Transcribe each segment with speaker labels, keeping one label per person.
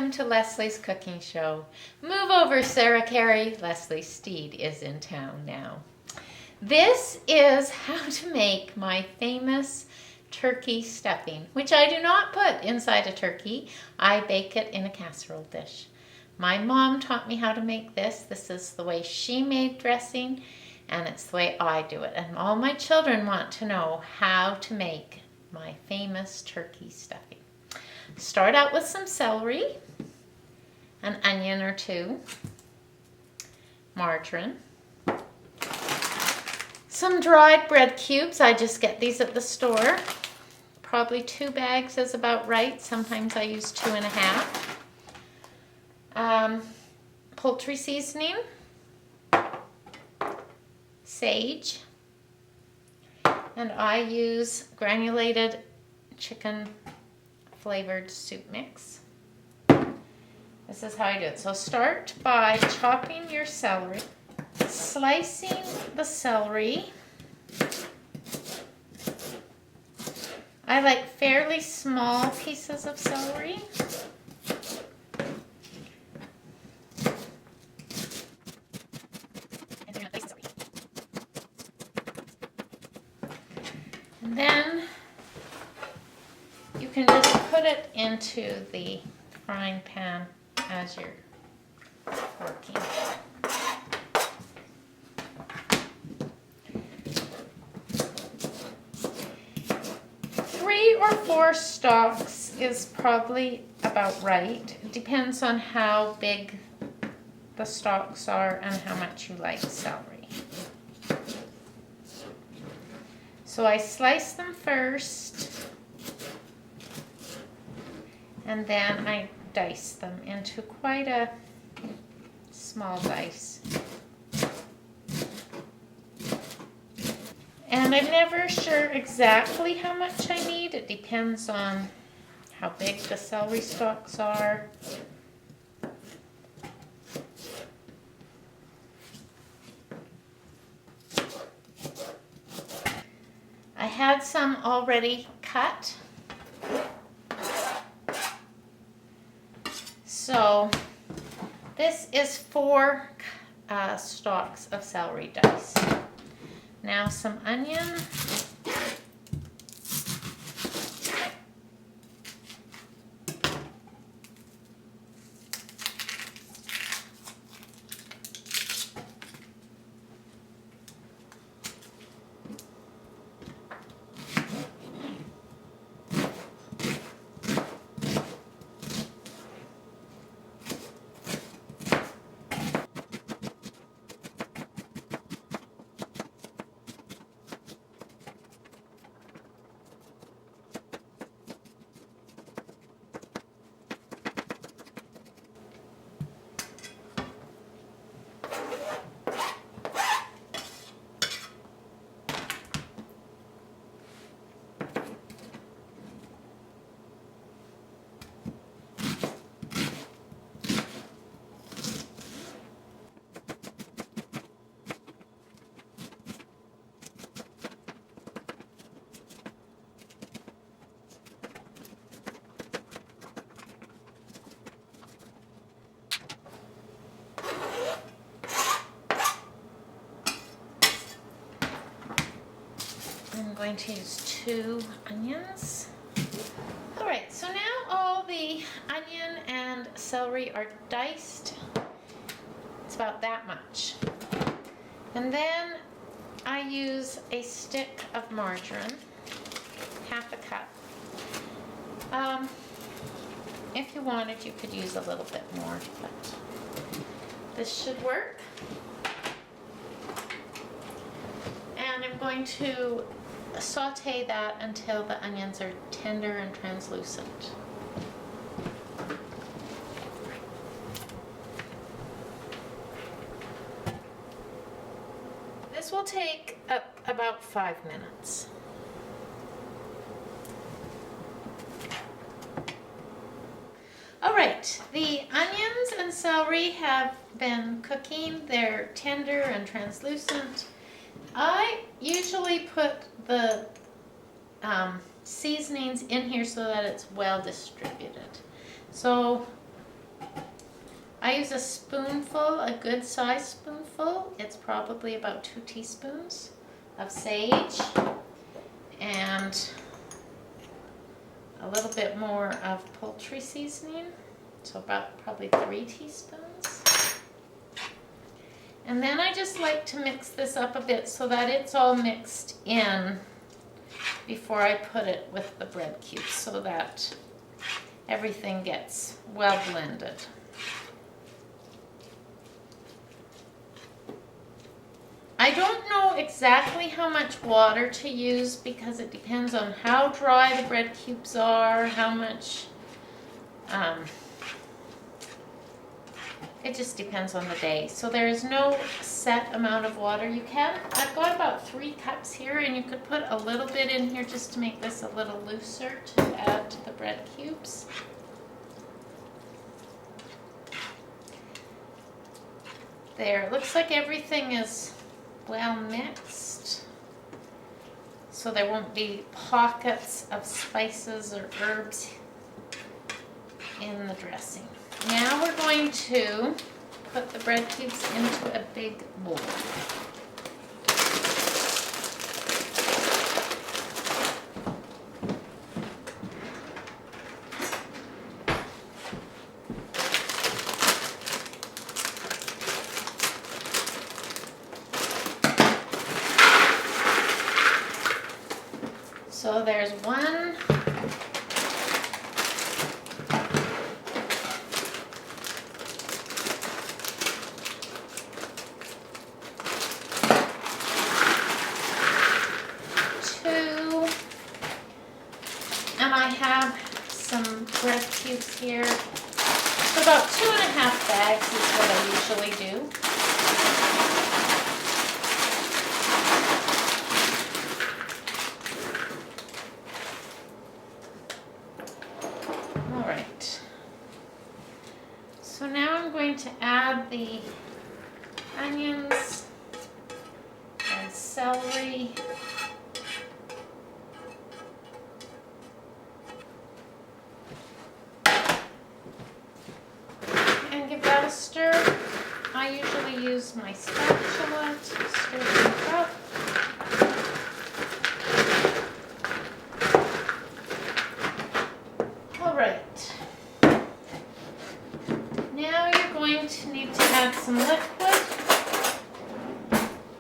Speaker 1: welcome to Leslie's Cooking Show. Move over, Sarah Carey. Leslie Steed is in town now. This is how to make my famous turkey stuffing, which I do not put inside a turkey. I bake it in a casserole dish. My mom taught me how to make this. This is the way she made dressing, and it's the way I do it. And all my children want to know how to make my famous turkey stuffing. Start out with some celery, an onion or two, margarine, some dried bread cubes. I just get these at the store. Probably 2 bags is about right. Sometimes I use 2.5. Poultry seasoning, sage, and I use granulated chicken flavored soup mix. This is how I do it. So start by chopping your celery, slicing the celery. I like fairly small pieces of celery. And then you can just put it into the frying pan as you're working. 3 or 4 stalks is probably about right. It depends on how big the stalks are and how much you like celery. So I slice them first, and then I dice them into quite a small dice. And I'm never sure exactly how much I need. It depends on how big the celery stalks are. I had some already cut. So this is 4 stalks of celery diced. Now some onion. I'm going to use 2 onions. All right, so now all the onion and celery are diced. It's about that much. And then I use a stick of margarine, half a cup. If you wanted, you could use a little bit more, but this should work. And I'm going to saute that until the onions are tender and translucent. This will take about 5 minutes. All right, the onions and celery have been cooking. They're tender and translucent. I usually put the seasonings in here so that it's well distributed. So I use a spoonful, a good size spoonful. It's probably about 2 teaspoons of sage and a little bit more of poultry seasoning, so about probably 3 teaspoons. And then I just like to mix this up a bit so that it's all mixed in before I put it with the bread cubes, so that everything gets well blended. I don't know exactly how much water to use because it depends on how dry the bread cubes are, how much, it just depends on the day. So there is no set amount of water. I've got about 3 cups here, and you could put a little bit in here just to make this a little looser to add to the bread cubes. There, it looks like everything is well mixed, so there won't be pockets of spices or herbs in the dressing. Now we're going to put the bread cubes into a big bowl. So there's 1, 2, and I have some bread cubes here. So about 2.5 bags is what I usually do. So now I'm going to add the onions and celery. And give that a stir. I usually use my spatula to stir things up. All right. Now you're going to need to add some liquid.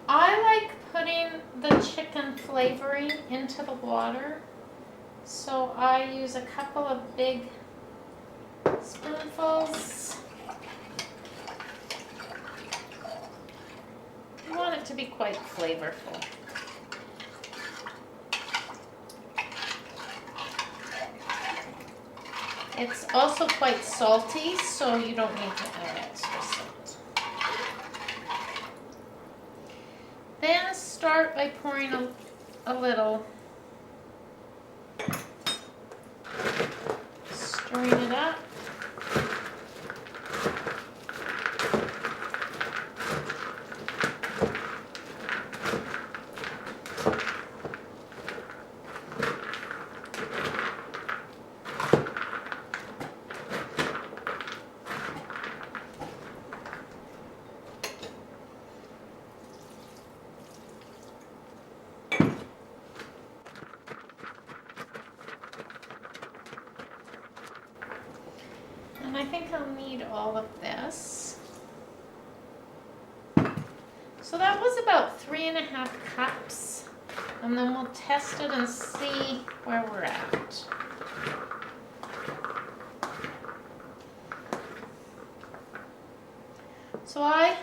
Speaker 1: I like putting the chicken flavoring into the water, so I use a couple of big spoonfuls. You want it to be quite flavorful. It's also quite salty, so you don't need to add extra salt. Then start by pouring a little, stirring it up. And I think I'll need all of this. So that was about 3.5 cups. And then we'll test it and see where we're at. So I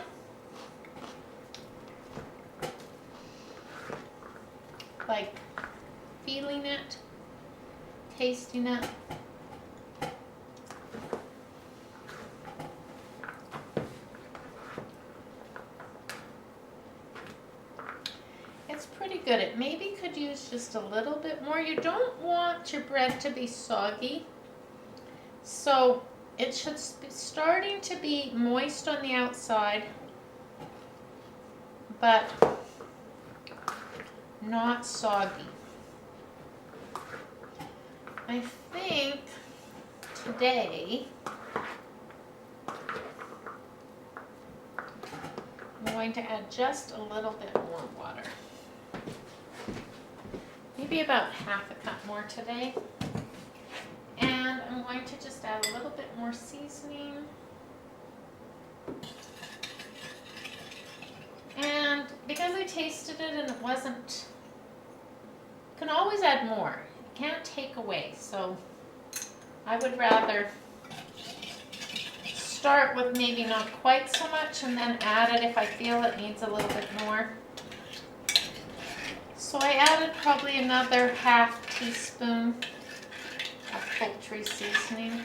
Speaker 1: like feeling it, tasting it. It's pretty good. It maybe could use just a little bit more. You don't want your bread to be soggy, so it should be starting to be moist on the outside, but not soggy. I think today going to add just a little bit more water. Maybe about half a cup more today. And I'm going to just add a little bit more seasoning. And because I tasted it and it wasn't, you can always add more. You can't take away. So I would rather start with maybe not quite so much and then add it if I feel it needs a little bit more. So I added probably another half teaspoon of poultry seasoning.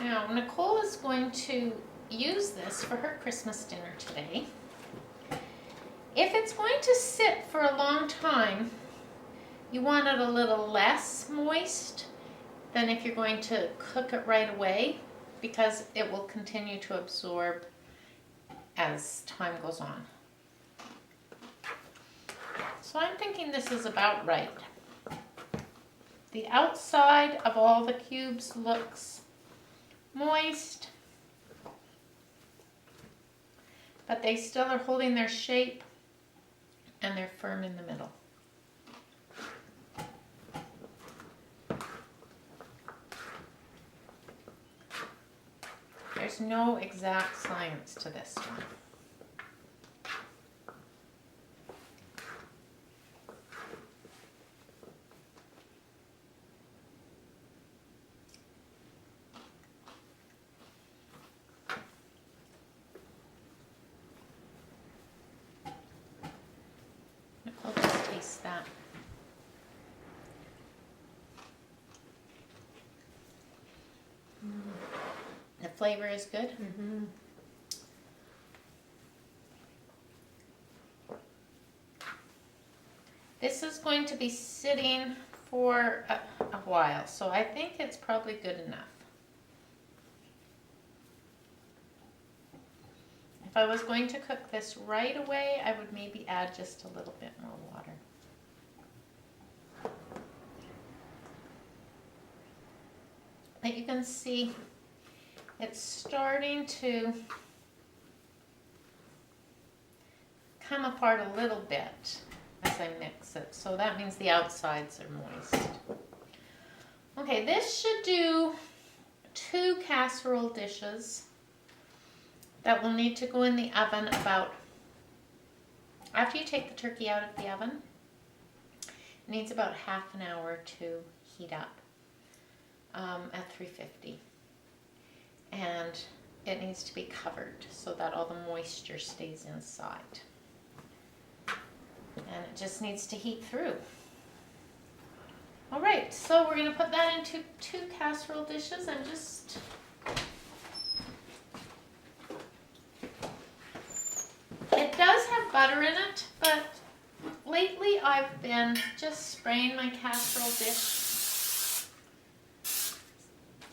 Speaker 1: Now, Nicole is going to use this for her Christmas dinner today. If it's going to sit for a long time, you want it a little less moist than if you're going to cook it right away, because it will continue to absorb as time goes on. So I'm thinking this is about right. The outside of all the cubes looks moist, but they still are holding their shape and they're firm in the middle. There's no exact science to this one. Nicole, just taste that. The flavor is good.
Speaker 2: Mm-hmm.
Speaker 1: This is going to be sitting for a while, so I think it's probably good enough. If I was going to cook this right away, I would maybe add just a little bit more water. But you can see it's starting to come apart a little bit as I mix it. So that means the outsides are moist. Okay, this should do 2 casserole dishes that will need to go in the oven about, after you take the turkey out of the oven, it needs about half an hour to heat up at 350. And it needs to be covered so that all the moisture stays inside. And it just needs to heat through. All right, so we're gonna put that into 2 casserole dishes and just it does have butter in it, but lately I've been just spraying my casserole dish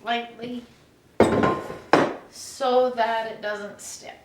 Speaker 1: lightly so that it doesn't stick.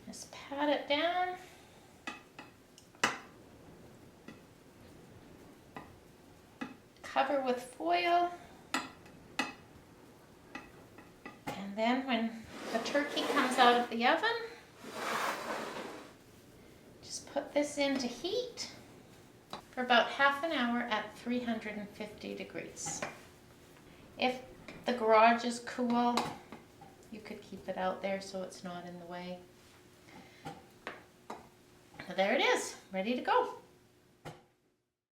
Speaker 1: Just pat it down. Cover with foil. And then when the turkey comes out of the oven, just put this into heat for about half an hour at 350 degrees. If the garage is cool, You could keep it out there so it's not in the way. There it is, ready to go.